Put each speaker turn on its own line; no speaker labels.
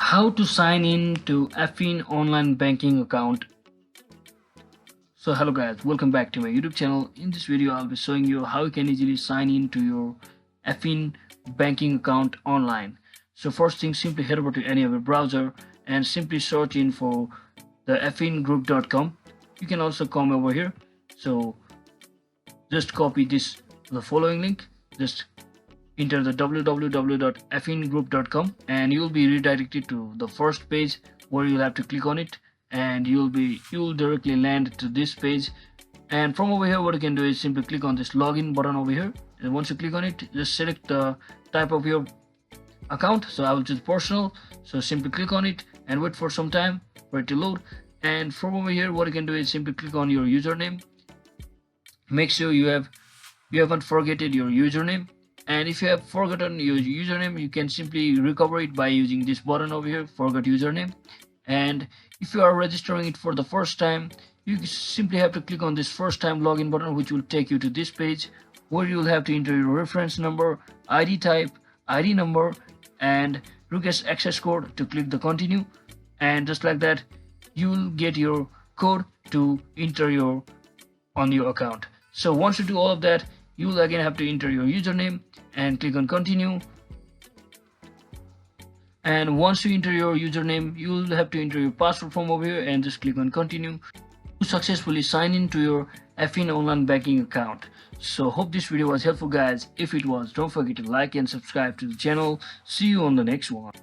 How to sign in to Affin Online Banking account. So hello guys, welcome back to my YouTube channel. In this video I'll be showing you how you can easily sign in to your Affin banking account online. So first thing, simply head over to any of your browser and simply search in for the affingroup.com. You can also come over here. So just copy the following link. Just enter the www.affingroup.com and you'll be redirected to the first page where you'll have to click on it, and you'll directly land to this page. And from over here, what you can do is simply click on this login button over here, and once you click on it, just select the type of your account. So I will choose personal, so simply click on it and wait for some time for it to load. And from over here, what you can do is simply click on your username. Make sure you haven't forgotten your username, and if you have forgotten your username, you can simply recover it by using this button over here, forgot username. And if you are registering it for the first time, you simply have to click on this first time login button, which will take you to this page where you will have to enter your reference number, ID type, ID number, and request access code to click the continue. And just like that, you will get your code to enter on your account. So once you do all of that, you will again have to enter your username and click on continue. And once you enter your username, you will have to enter your password from over here and just click on continue to successfully sign in to your Affin Online Banking account. So hope this video was helpful guys. If it was, don't forget to like and subscribe to the channel. See you on the next one.